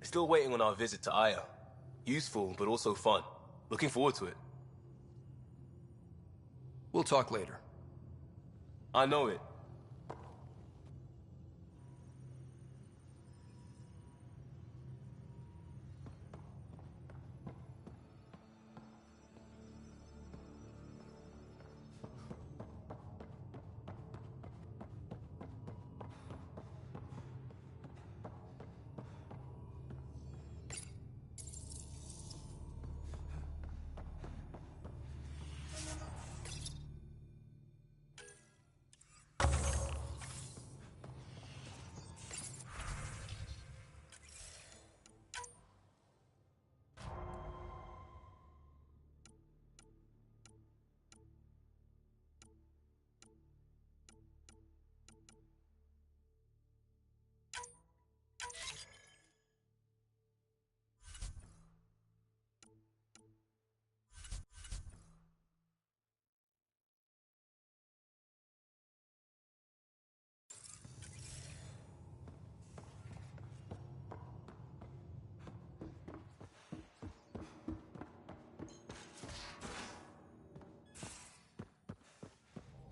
Still waiting on our visit to Aya. Useful, but also fun. Looking forward to it. We'll talk later. I know it.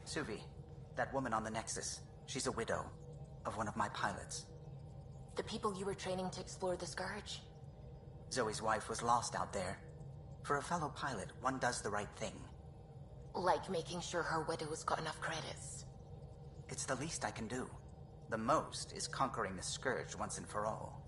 Suvi, that woman on the Nexus, she's a widow of one of my pilots. The people you were training to explore the Scourge? Zoe's wife was lost out there. For a fellow pilot, one does the right thing. Like making sure her widow's got enough credits? It's the least I can do. The most is conquering the Scourge once and for all.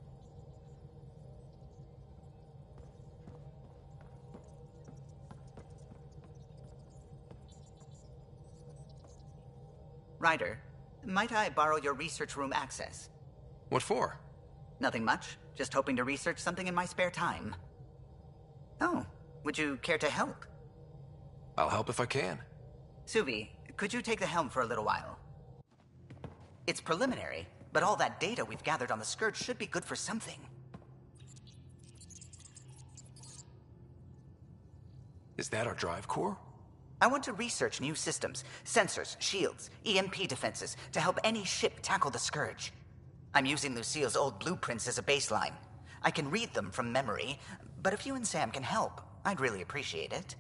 Ryder, might I borrow your research room access? What for? Nothing much. Just hoping to research something in my spare time. Oh, would you care to help? I'll help if I can. Suvi, could you take the helm for a little while? It's preliminary, but all that data we've gathered on the Scourge should be good for something. Is that our drive core? I want to research new systems, sensors, shields, EMP defenses, to help any ship tackle the Scourge. I'm using Lucille's old blueprints as a baseline. I can read them from memory, but if you and Sam can help, I'd really appreciate it.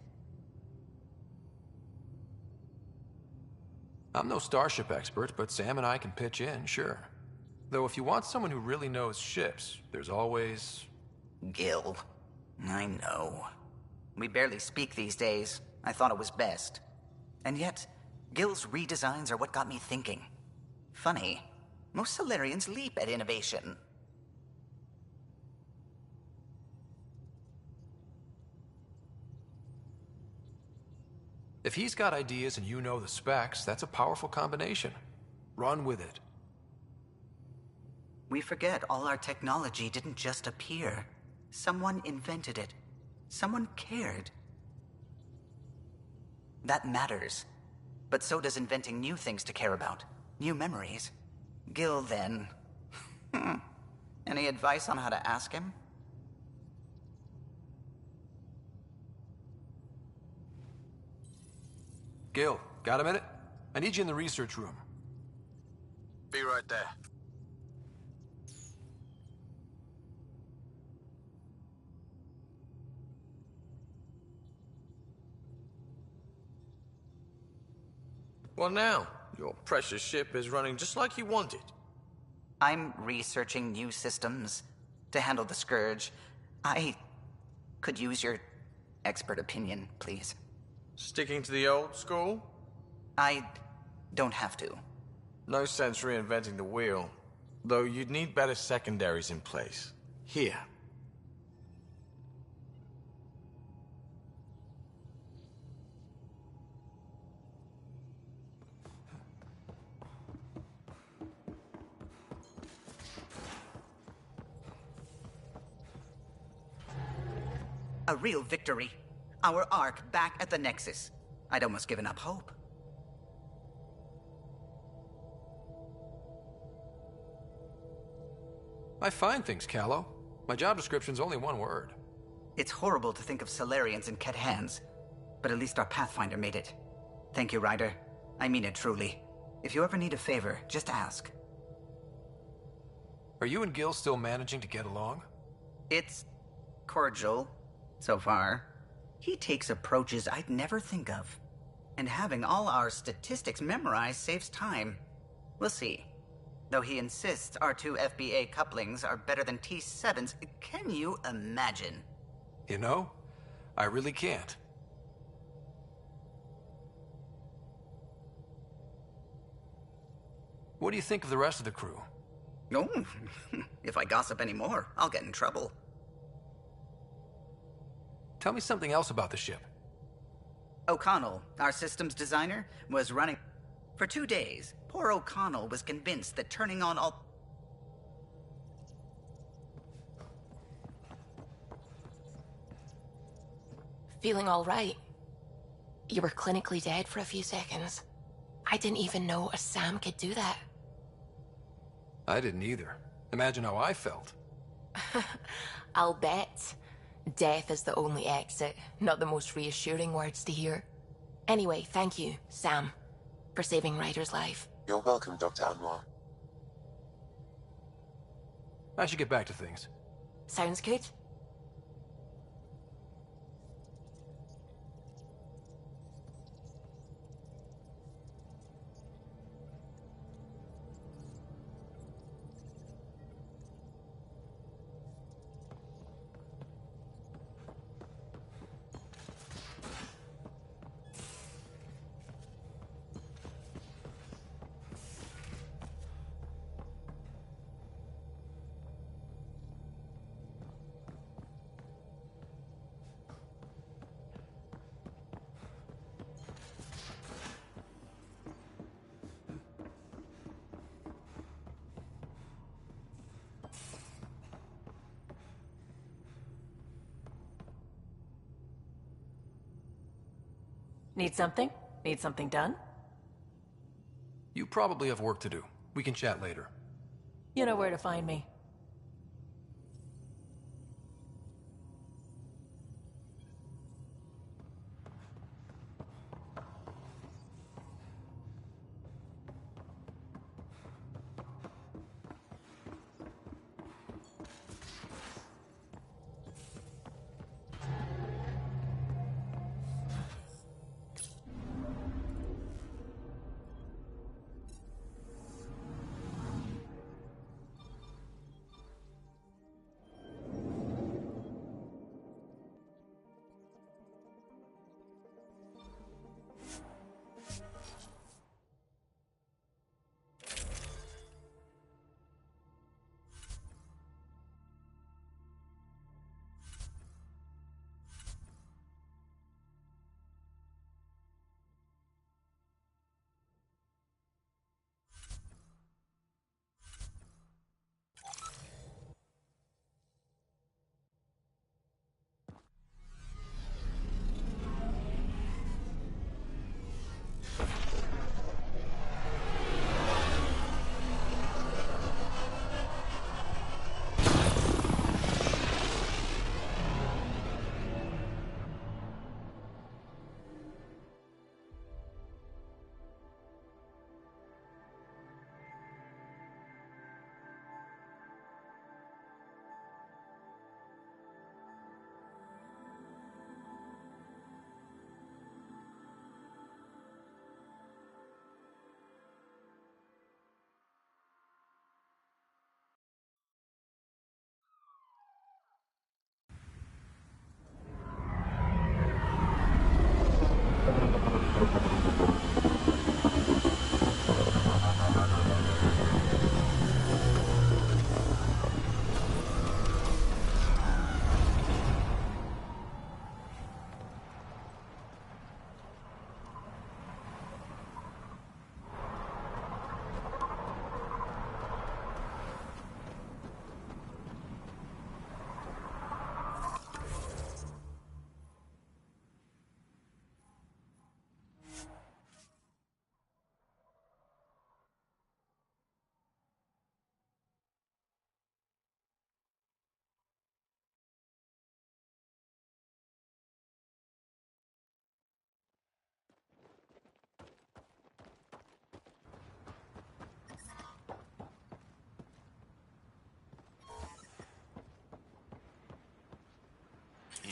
I'm no starship expert, but Sam and I can pitch in, sure. Though if you want someone who really knows ships, there's always... Gil. I know. We barely speak these days. I thought it was best. And yet, Gil's redesigns are what got me thinking. Funny, most Solarians leap at innovation. If he's got ideas and you know the specs, that's a powerful combination. Run with it. We forget all our technology didn't just appear. Someone invented it. Someone cared. That matters. But so does inventing new things to care about. New memories. Gil, then. Any advice on how to ask him? Gil, got a minute? I need you in the research room. Be right there. Well now, your precious ship is running just like you wanted. I'm researching new systems to handle the Scourge. I could use your expert opinion, please. Sticking to the old school? I don't have to. No sense reinventing the wheel. Though you'd need better secondaries in place. Here. A real victory. Our Ark back at the Nexus. I'd almost given up hope. I find things, Callow. My job description's only one word. It's horrible to think of Solarians in Ket hands, but at least our Pathfinder made it. Thank you, Ryder. I mean it truly. If you ever need a favor, just ask. Are you and Gil still managing to get along? It's cordial, so far. He takes approaches I'd never think of. And having all our statistics memorized saves time. We'll see. Though he insists our two FBA couplings are better than T7's, can you imagine? You know, I really can't. What do you think of the rest of the crew? Oh, if I gossip anymore, I'll get in trouble. Tell me something else about the ship. O'Connell, our systems designer, was running... For 2 days, poor O'Connell was convinced that turning on all... Feeling all right? You were clinically dead for a few seconds. I didn't even know a Sam could do that. I didn't either. Imagine how I felt. I'll bet. Death is the only exit, not the most reassuring words to hear. Anyway, thank you, Sam, for saving Ryder's life. You're welcome, Dr. Anwar. I should get back to things. Sounds good. Need something? Need something done? You probably have work to do. We can chat later. You know where to find me.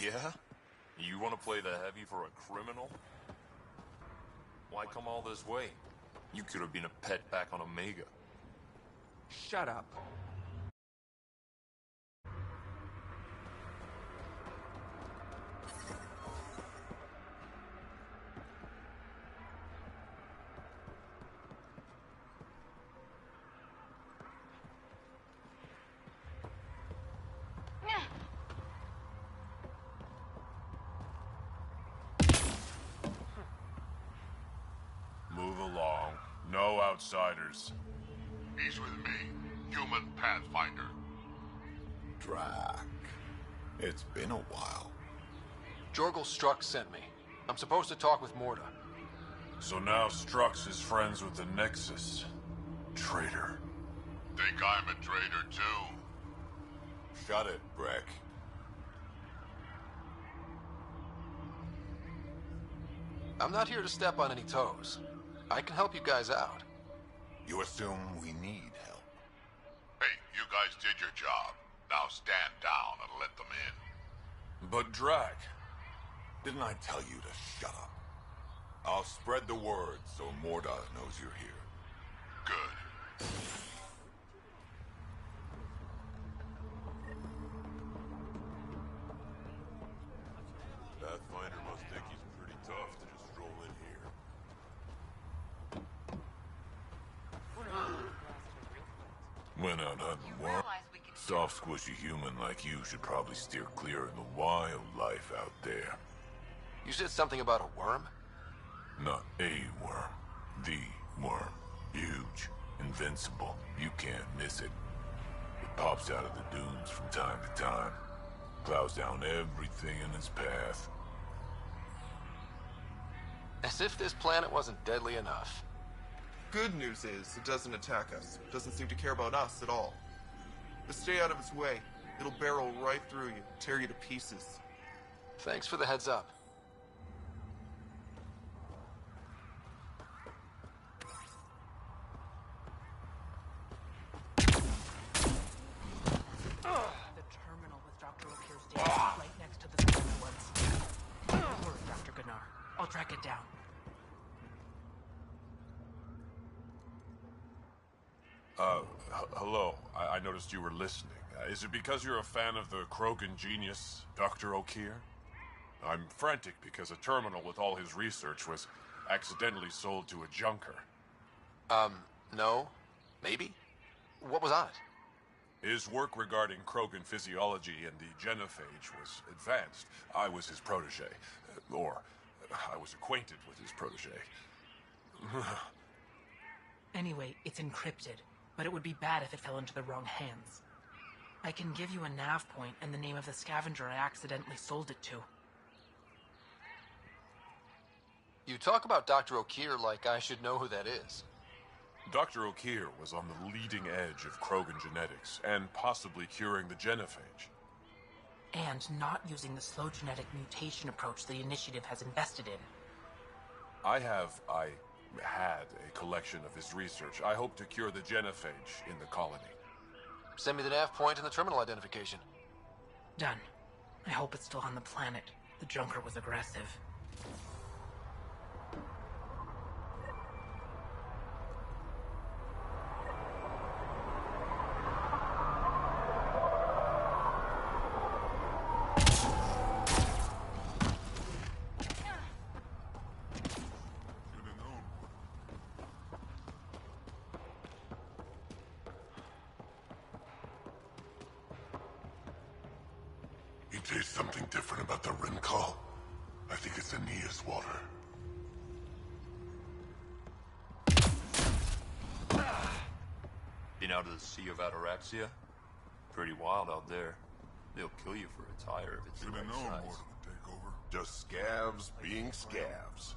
Yeah? You want to play the heavy for a criminal? Why come all this way? You could have been a pet back on Omega. Shut up. Move along. No outsiders. He's with me, human Pathfinder. Drac. It's been a while. Jorgel Strux sent me. I'm supposed to talk with Morda. So now Strux is friends with the Nexus. Traitor. Think I'm a traitor too? Shut it, Breck. I'm not here to step on any toes. I can help you guys out. You assume we need help. Hey, you guys did your job. Now stand down and let them in. But Drac, Didn't I tell you to shut up? I'll spread the word so Morda knows you're here. Good. Pathfinder must think he's pretty tough to just stroll in here. Went out hunting worm. Soft, squishy human like you should probably steer clear of the wildlife out there. You said something about a worm? Not a worm. The worm. Huge. Invincible. You can't miss it. It pops out of the dunes from time to time. Plows down everything in its path. As if this planet wasn't deadly enough. Good news is, it doesn't attack us. It doesn't seem to care about us at all. But stay out of its way. It'll barrel right through you, tear you to pieces. Thanks for the heads up. The terminal with Dr. O'Keefe's data is right next to the smaller ones. Word, Dr. Gunnar. I'll track it down. Hello. I noticed you were listening. Is it because you're a fan of the Krogan genius, Dr. O'Keefe? I'm frantic because a terminal with all his research was accidentally sold to a junker. No. Maybe? What was on it? His work regarding Krogan physiology and the genophage was advanced. I was his protege. Or, I was acquainted with his protege. Anyway, it's encrypted, but it would be bad if it fell into the wrong hands. I can give you a nav point and the name of the scavenger I accidentally sold it to. You talk about Dr. O'Keefe like I should know who that is. Dr. O'Keefe was on the leading edge of Krogan genetics, and possibly curing the genophage. And not using the slow genetic mutation approach the Initiative has invested in. I had a collection of his research. I hope to cure the genophage in the colony. Send me the nav point and the terminal identification. Done. I hope it's still on the planet. The Junker was aggressive. You taste something different about the rim call? I think it's Aeneas water. Been out of the Sea of Ataraxia? Pretty wild out there. They'll kill you for a tire if it's the Should've right known size. Morda would take over. Just scavs being scavs.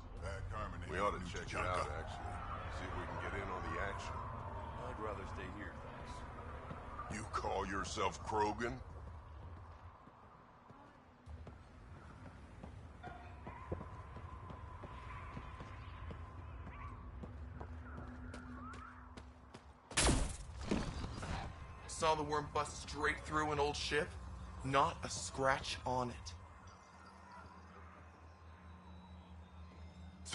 We ought to check it out, actually. See if we can get in on the action. I'd rather stay here, thanks. You call yourself Krogan? Saw the worm bust straight through an old ship. Not a scratch on it.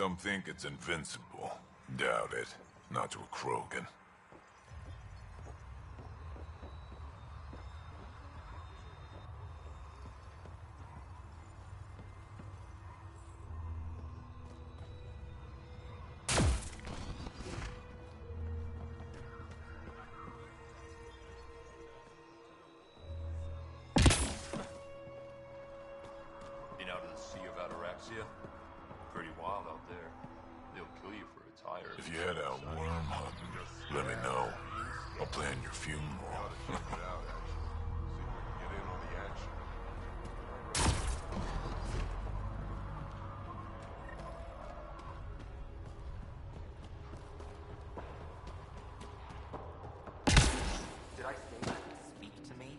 Some think it's invincible. Doubt it. Not to a Krogan. Been out in the Sea of Ataraxia? Pretty wild out there. They'll kill you for a tire. If you head out worm hunting, let me know. I'll plan your funeral. Did I say that? Speak to me?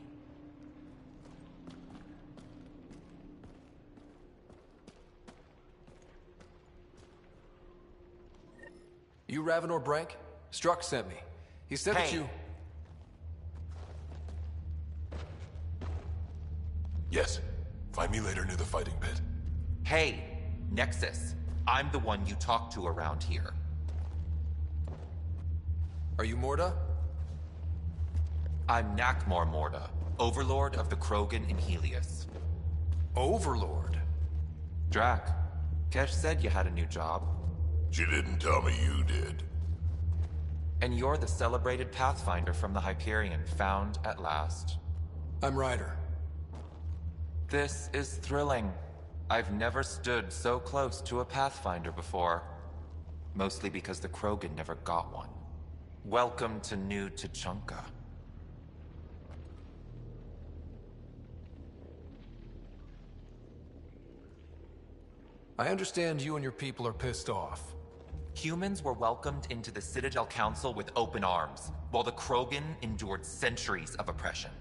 You Ravenor Brank? Struck sent me. He said that you... Yes. Find me later near the fighting pit. Hey, Nexus. I'm the one you talk to around here. Are you Morda? I'm Nakmor Morda, Overlord of the Krogan in Helios. Overlord? Drac, Kesh said you had a new job. She didn't tell me you did. And you're the celebrated Pathfinder from the Hyperion, found at last. I'm Ryder. This is thrilling. I've never stood so close to a Pathfinder before. Mostly because the Krogan never got one. Welcome to New Tuchanka. I understand you and your people are pissed off. Humans were welcomed into the Citadel Council with open arms, while the Krogan endured centuries of oppression.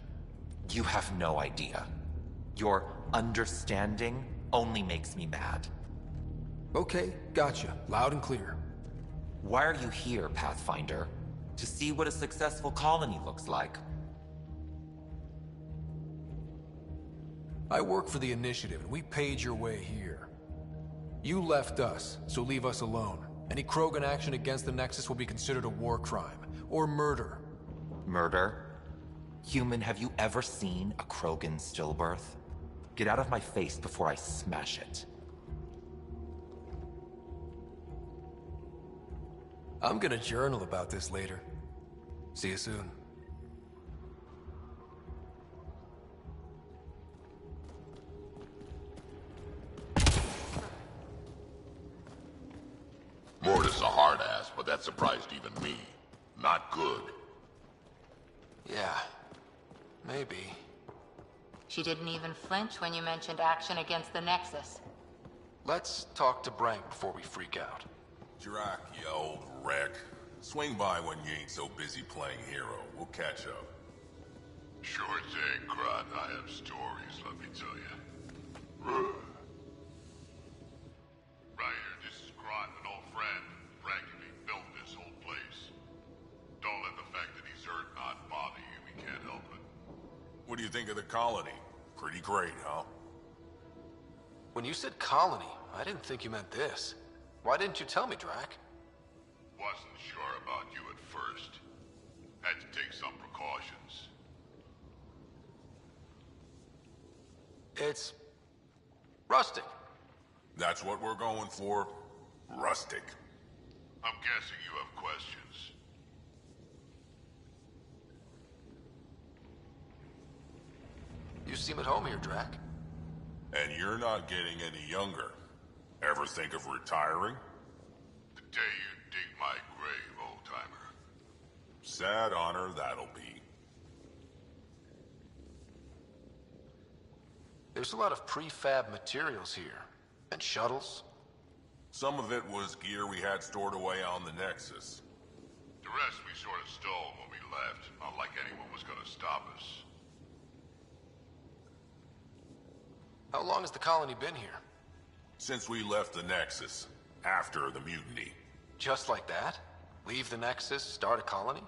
You have no idea. Your understanding only makes me mad. Okay, gotcha. Loud and clear. Why are you here, Pathfinder? To see what a successful colony looks like. I work for the Initiative, and we paid your way here. You left us, so leave us alone. Any Krogan action against the Nexus will be considered a war crime, or murder. Murder? Human, have you ever seen a Krogan stillbirth? Get out of my face before I smash it. I'm gonna journal about this later. See you soon. Mortis a hard ass, but that surprised even me. Not good. Yeah, maybe. She didn't even flinch when you mentioned action against the Nexus. Let's talk to Brank before we freak out. Drac, you old wreck. Swing by when you ain't so busy playing hero. We'll catch up. Sure thing, Crud. I have stories, let me tell you. Ryder, this is Crud, an old friend. Frank and me built this whole place. Don't let the fact that he's hurt not bother you. We can't help it. What do you think of the colony? Pretty great, huh? When you said colony, I didn't think you meant this. Why didn't you tell me, Drac? Wasn't sure about you at first. Had to take some precautions. It's... rustic. That's what we're going for. Rustic. I'm guessing you have questions. You seem at home here, Drac. And you're not getting any younger. Ever think of retiring? The day you dig my grave, old-timer. Sad honor that'll be. There's a lot of prefab materials here. And shuttles. Some of it was gear we had stored away on the Nexus. The rest we sort of stole when we left. Not like anyone was gonna stop us. How long has the colony been here? Since we left the Nexus. After the mutiny. Just like that? Leave the Nexus, start a colony?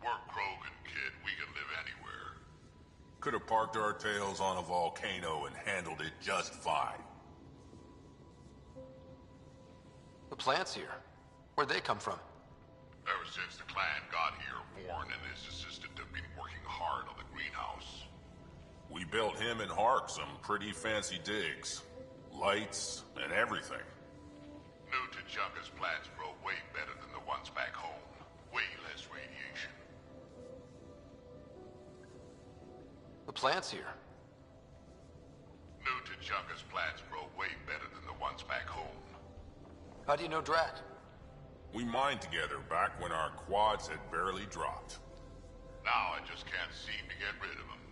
We're Krogan, kid. We can live anywhere. Could have parked our tails on a volcano and handled it just fine. The plants here. Where'd they come from? Ever since the clan got here, Warren and his assistant have been working hard on the greenhouse. We built him and Hark some pretty fancy digs. Lights and everything. New Tachanka's plants grow way better than the ones back home. Way less radiation. The plants here. New Tachanka's plants grow way better than the ones back home. How do you know Drac? We mined together back when our quads had barely dropped. Now I just can't seem to get rid of him.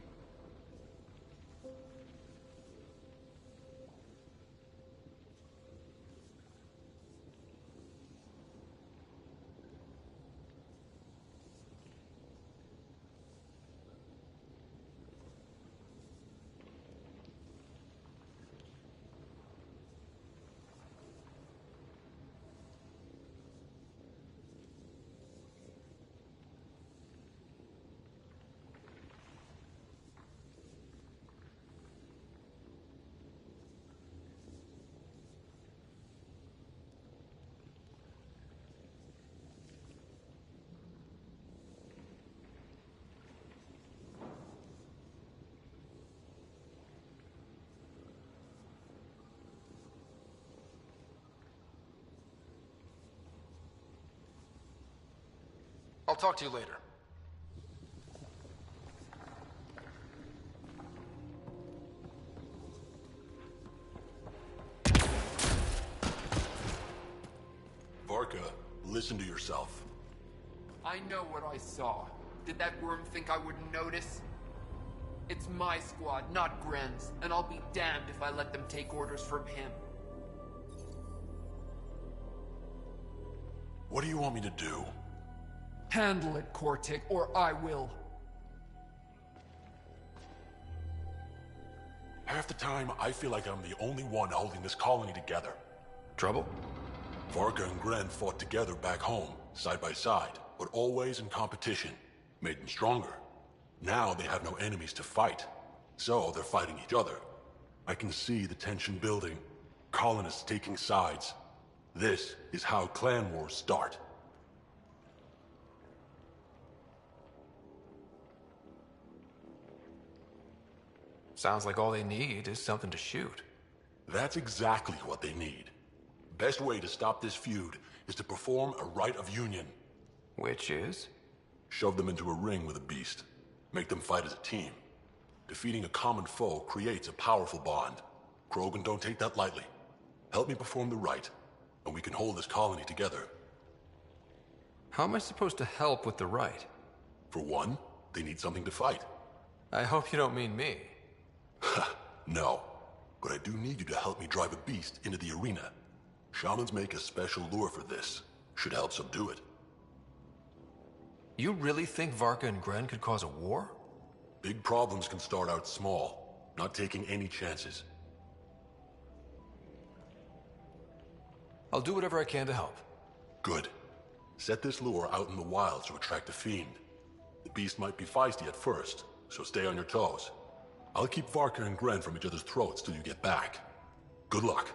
I'll talk to you later. Varka, listen to yourself. I know what I saw. Did that worm think I wouldn't notice? It's my squad, not Gren's, and I'll be damned if I let them take orders from him. What do you want me to do? Handle it, Cortic, or I will. Half the time, I feel like I'm the only one holding this colony together. Trouble? Varka and Gren fought together back home, side by side, but always in competition. Made them stronger. Now they have no enemies to fight, so they're fighting each other. I can see the tension building, colonists taking sides. This is how clan wars start. Sounds like all they need is something to shoot. That's exactly what they need. Best way to stop this feud is to perform a rite of union. Which is? Shove them into a ring with a beast. Make them fight as a team. Defeating a common foe creates a powerful bond. Krogan don't take that lightly. Help me perform the rite, and we can hold this colony together. How am I supposed to help with the rite? For one, they need something to fight. I hope you don't mean me. No, but I do need you to help me drive a beast into the arena. Shamans make a special lure for this. Should help subdue it. You really think Varka and Gren could cause a war? Big problems can start out small, not taking any chances. I'll do whatever I can to help. Good. Set this lure out in the wilds to attract a fiend. The beast might be feisty at first, so stay on your toes. I'll keep Varka and Gren from each other's throats till you get back. Good luck.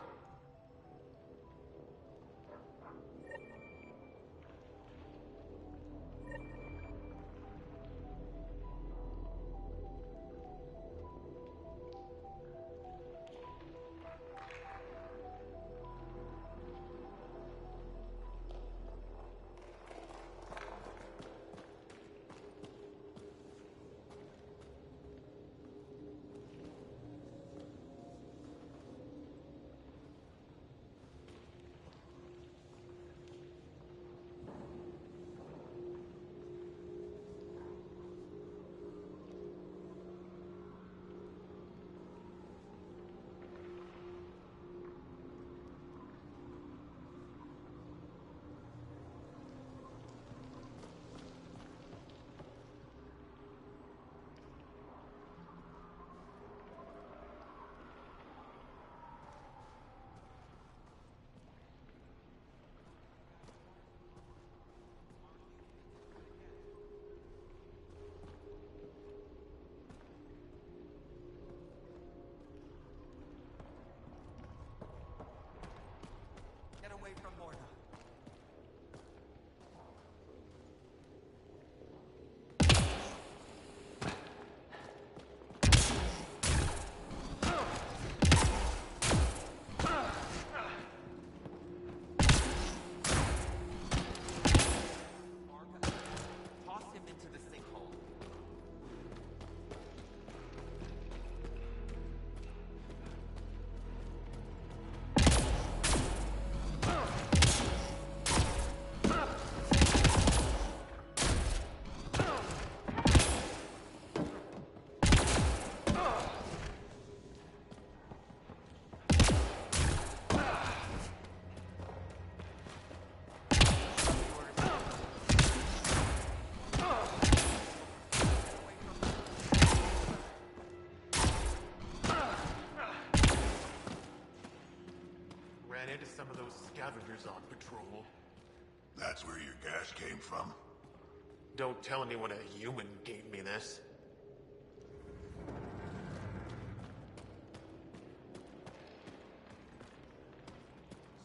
That's where your gas came from? Don't tell anyone a human gave me this.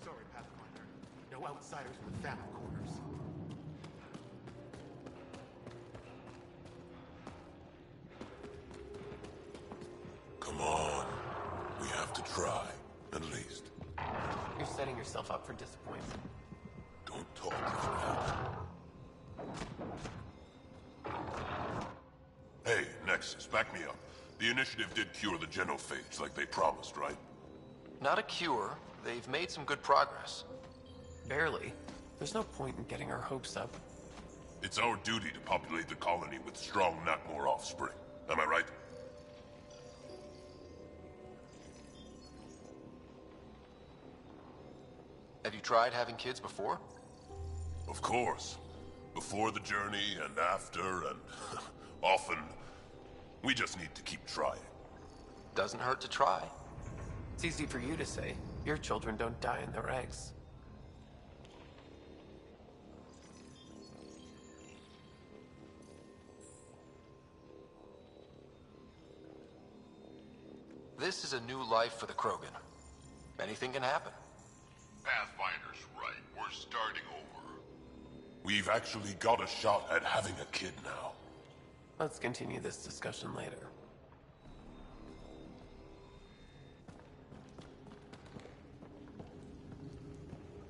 Sorry, Pathfinder. No outsiders in the family quarters. Come on. We have to try, at least. You're setting yourself up for disappointment. Don't talk like that. Hey, Nexus, back me up. The Initiative did cure the genophage like they promised, right? Not a cure. They've made some good progress. Barely. There's no point in getting our hopes up. It's our duty to populate the colony with strong Nakmor offspring. Am I right? Have you tried having kids before? Of course. Before the journey and after and often. We just need to keep trying. Doesn't hurt to try. It's easy for you to say. Your children don't die in their eggs. This is a new life for the Krogan. Anything can happen. Pathfinder's right. We're starting over. We've actually got a shot at having a kid now. Let's continue this discussion later.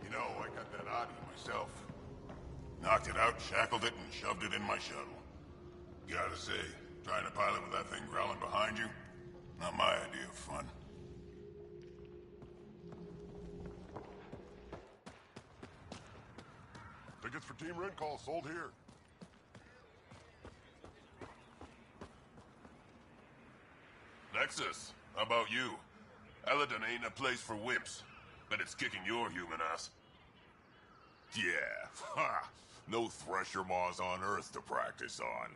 You know, I got that Oddie myself. Knocked it out, shackled it, and shoved it in my shuttle. Gotta say, trying to pilot with that thing growling behind you, not my idea of fun. Tickets for Team Rent Call sold here. Nexus, how about you? Eladon ain't a place for wimps, but it's kicking your human ass. Yeah, ha! No thresher maws on Earth to practice on.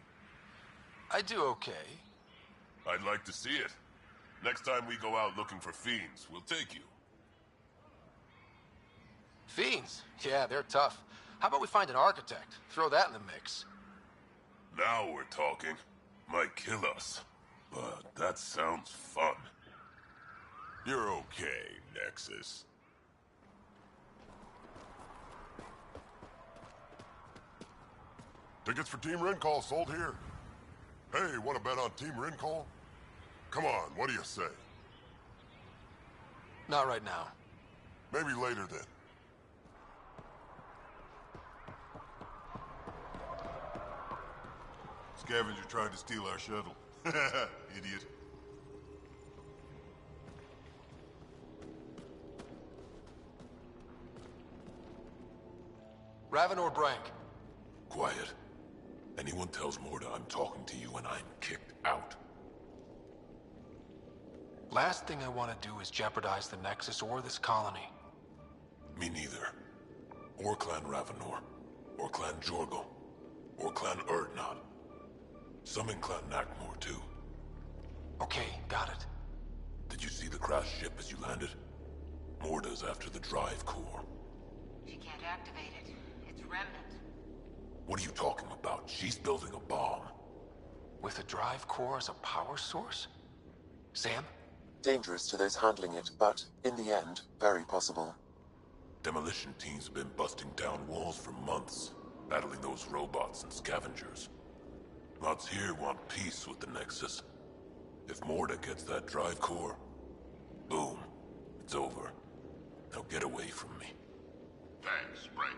I do okay. I'd like to see it. Next time we go out looking for fiends, we'll take you. Fiends? Yeah, they're tough. How about we find an architect? Throw that in the mix. Now we're talking. Might kill us. But that sounds fun. You're okay, Nexus. Tickets for Team Rent Call sold here. Hey, want to bet on Team Rent Call? Come on, what do you say? Not right now. Maybe later then. Scavenger tried to steal our shuttle. Idiot. Ravenor Brank. Quiet. Anyone tells Morda I'm talking to you and I'm kicked out. Last thing I want to do is jeopardize the Nexus or this colony. Me neither. Or Clan Ravenor. Or Clan Jorgal. Or Clan Urdnot. Some in Clan Nakmor, too. Okay, got it. Did you see the crashed ship as you landed? Morda's after the drive core. She can't activate it. It's remnant. What are you talking about? She's building a bomb. With a drive core as a power source? Sam? Dangerous to those handling it, but, in the end, very possible. Demolition teams have been busting down walls for months, battling those robots and scavengers. Lots here want peace with the Nexus. If Morda gets that drive core, boom, it's over. Now get away from me. Thanks, Frank.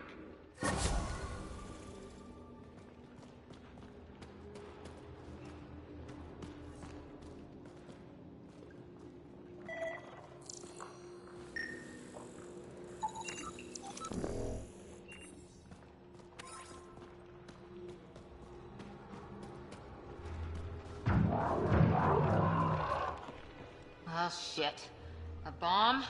Oh, shit. A bomb?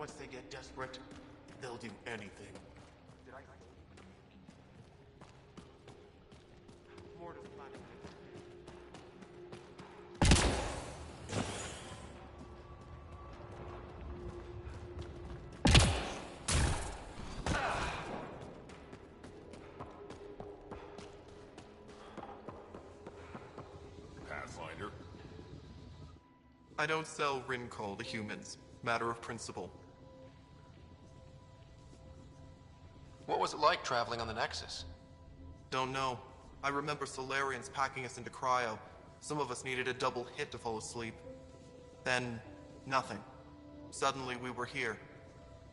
once they get desperate, they'll do anything. Did I... More to planning. Pathfinder? I don't sell Rincol to humans. Matter of principle. What was it like traveling on the Nexus? Don't know. I remember Solarians packing us into cryo. Some of us needed a double hit to fall asleep. Then, nothing. Suddenly we were here.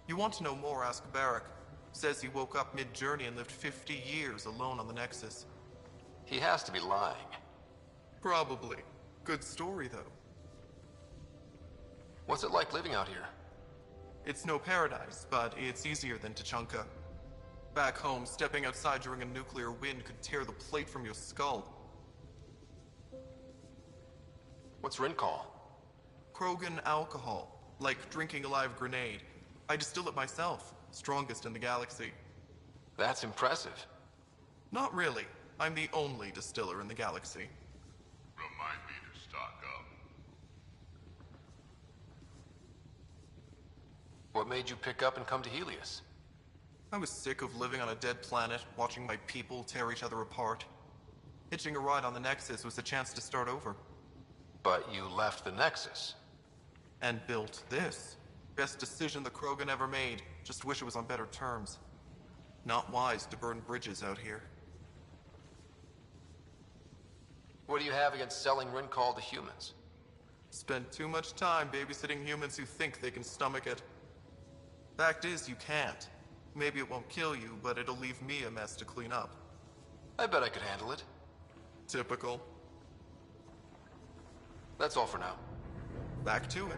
You want to know more, ask Barrack. Says he woke up mid-journey and lived 50 years alone on the Nexus. He has to be lying. Probably. Good story, though. What's it like living out here? It's no paradise, but it's easier than Tachanka. Back home, stepping outside during a nuclear wind could tear the plate from your skull. What's Rincol? Krogan alcohol, like drinking a live grenade. I distill it myself, strongest in the galaxy. That's impressive. Not really. I'm the only distiller in the galaxy. Remind me to stock up. What made you pick up and come to Helios? I was sick of living on a dead planet, watching my people tear each other apart. Hitching a ride on the Nexus was a chance to start over. But you left the Nexus. And built this. Best decision the Krogan ever made. Just wish it was on better terms. Not wise to burn bridges out here. What do you have against selling Rincol to humans? Spend too much time babysitting humans who think they can stomach it. Fact is, you can't. Maybe it won't kill you, but it'll leave me a mess to clean up. I bet I could handle it. Typical. That's all for now. Back to it.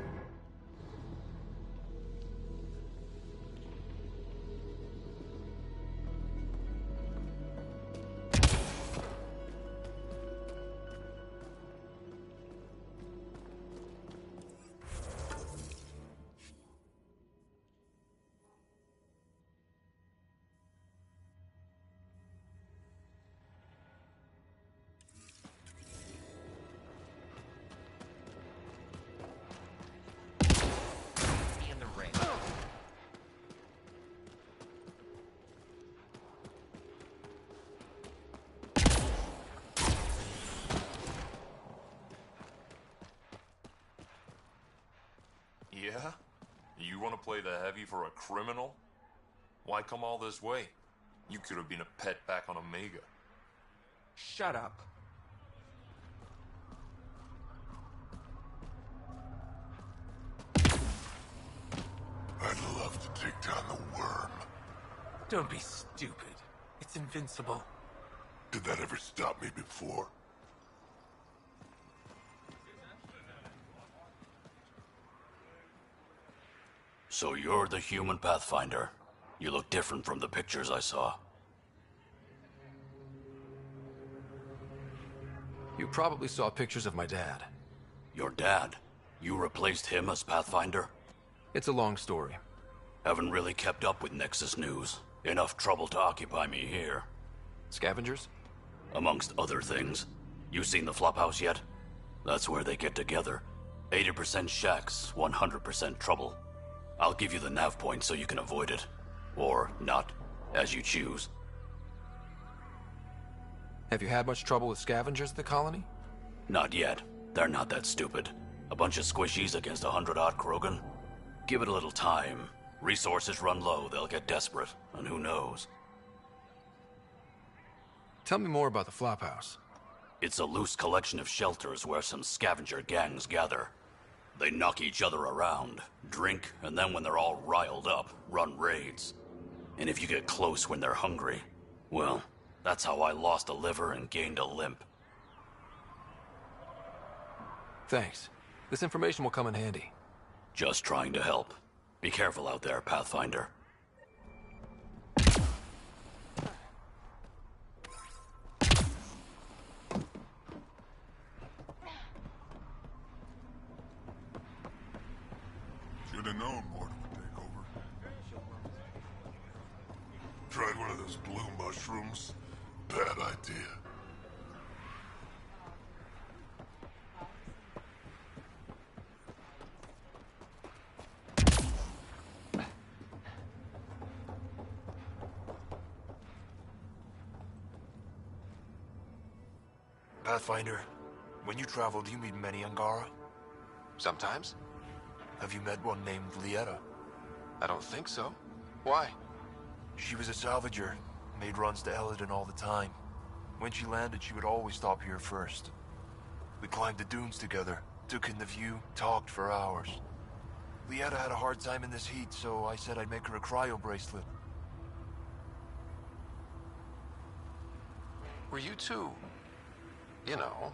Yeah? You want to play the heavy for a criminal? Why come all this way? You could have been a pet back on Omega. Shut up. I'd love to take down the worm. Don't be stupid. It's invincible. Did that ever stop me before? So you're the human Pathfinder. You look different from the pictures I saw. You probably saw pictures of my dad. Your dad? You replaced him as Pathfinder? It's a long story. Haven't really kept up with Nexus news. Enough trouble to occupy me here. Scavengers? Amongst other things. You seen the flophouse yet? That's where they get together. 80% shacks, 100% trouble. I'll give you the nav point so you can avoid it. Or not, as you choose. Have you had much trouble with scavengers at the colony? Not yet. They're not that stupid. A bunch of squishies against 100-odd Krogan? Give it a little time. Resources run low, they'll get desperate, and who knows? Tell me more about the Flophouse. It's a loose collection of shelters where some scavenger gangs gather. They knock each other around, drink, and then when they're all riled up, run raids. And if you get close when they're hungry, well, that's how I lost a liver and gained a limp. Thanks. This information will come in handy. Just trying to help. Be careful out there, Pathfinder. Should have known Morton would take over. those blue mushrooms? Bad idea. Pathfinder, when you travel, do you meet many Angara? Sometimes. Have you met one named Lieta? I don't think so. Why? She was a salvager, made runs to Eladin all the time. When she landed, she would always stop here first. We climbed the dunes together, took in the view, talked for hours. Lieta had a hard time in this heat, so I said I'd make her a cryo bracelet. Were you two... you know...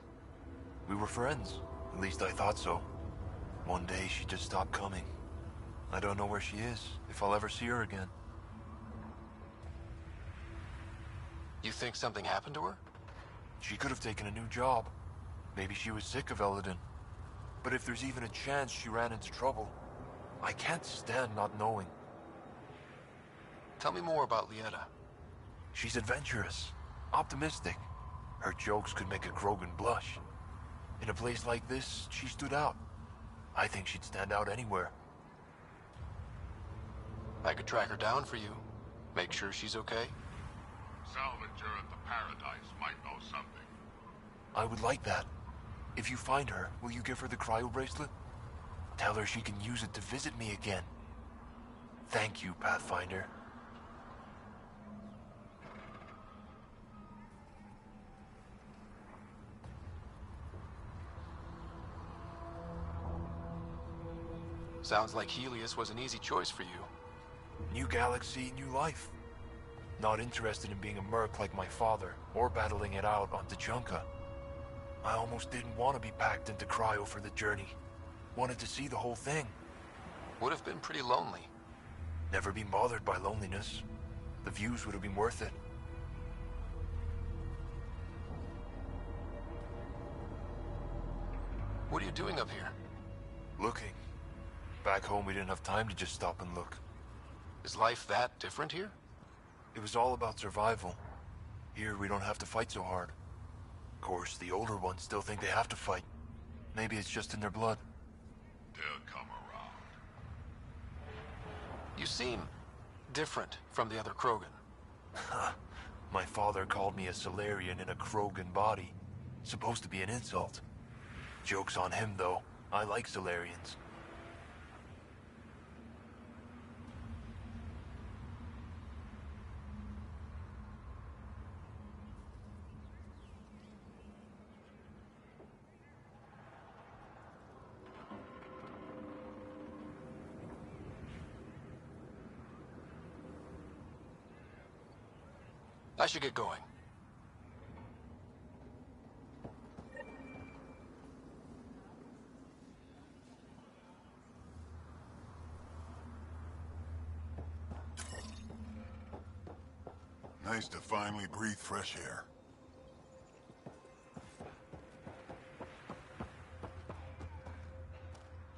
We were friends. At least I thought so. One day she just stopped coming. I don't know where she is, if I'll ever see her again. You think something happened to her? She could have taken a new job. Maybe she was sick of Eladin. But if there's even a chance she ran into trouble, I can't stand not knowing. Tell me more about Lieta. She's adventurous, optimistic. Her jokes could make a Krogan blush. In a place like this, she stood out. I think she'd stand out anywhere. I could track her down for you. Make sure she's okay. Salvager at the Paradise might know something. I would like that. If you find her, will you give her the cryo bracelet? Tell her she can use it to visit me again. Thank you, Pathfinder. Sounds like Helios was an easy choice for you. New galaxy, new life. Not interested in being a merc like my father, or battling it out on Tachanka. I almost didn't want to be packed into cryo for the journey. Wanted to see the whole thing. Would have been pretty lonely. Never been bothered by loneliness. The views would have been worth it. What are you doing up here? Looking. Back home we didn't have time to just stop and look. Is life that different here? It was all about survival. Here we don't have to fight so hard. Of course, the older ones still think they have to fight. Maybe it's just in their blood. They'll come around. You seem different from the other Krogan. My father called me a Solarian in a Krogan body. Supposed to be an insult. Joke's on him, though. I like Solarians. I should get going. Nice to finally breathe fresh air.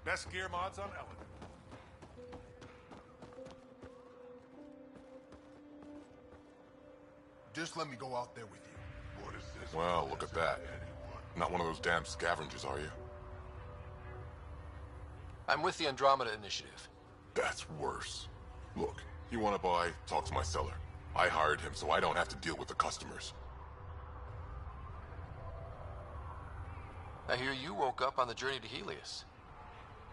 Best gear mods on Element. Just let me go out there with you. What is this? Well, look at that. Not one of those damn scavengers, are you? I'm with the Andromeda Initiative. That's worse. Look, you want to buy, talk to my seller. I hired him so I don't have to deal with the customers. I hear you woke up on the journey to Helios.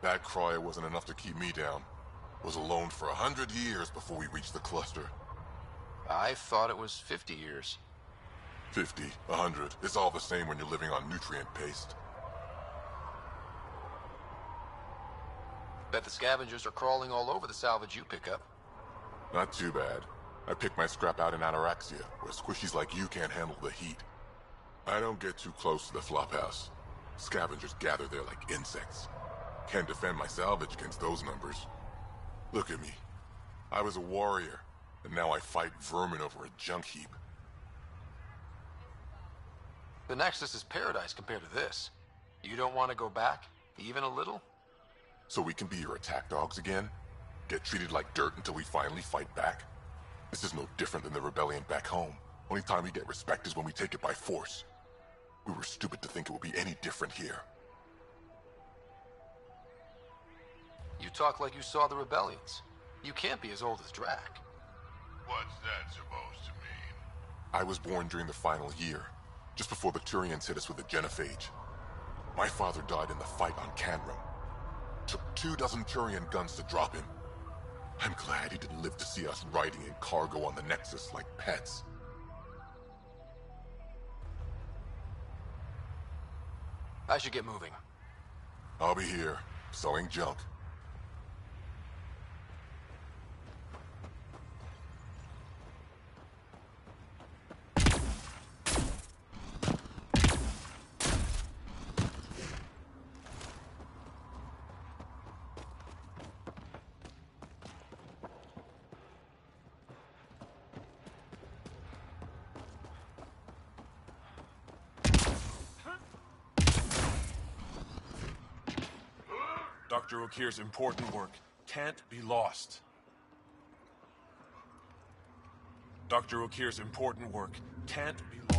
That cryo wasn't enough to keep me down. Was alone for 100 years before we reached the cluster. I thought it was 50 years. 50, 100. It's all the same when you're living on nutrient paste. Bet the scavengers are crawling all over the salvage you pick up. Not too bad. I pick my scrap out in Ataraxia, where squishies like you can't handle the heat. I don't get too close to the flophouse. Scavengers gather there like insects. Can't defend my salvage against those numbers. Look at me. I was a warrior, and now I fight vermin over a junk heap. The Nexus is paradise compared to this. You don't want to go back, even a little? So we can be your attack dogs again? Get treated like dirt until we finally fight back? This is no different than the rebellion back home. Only time we get respect is when we take it by force. We were stupid to think it would be any different here. You talk like you saw the rebellions. You can't be as old as Drac. What's that supposed to mean? I was born during the final year, just before the Turians hit us with the genophage. My father died in the fight on Canrum. Took 24 Turian guns to drop him. I'm glad he didn't live to see us riding in cargo on the Nexus like pets. I should get moving. I'll be here, selling junk. Dr. Okir's important work can't be lost. Dr. Okir's important work can't be lost.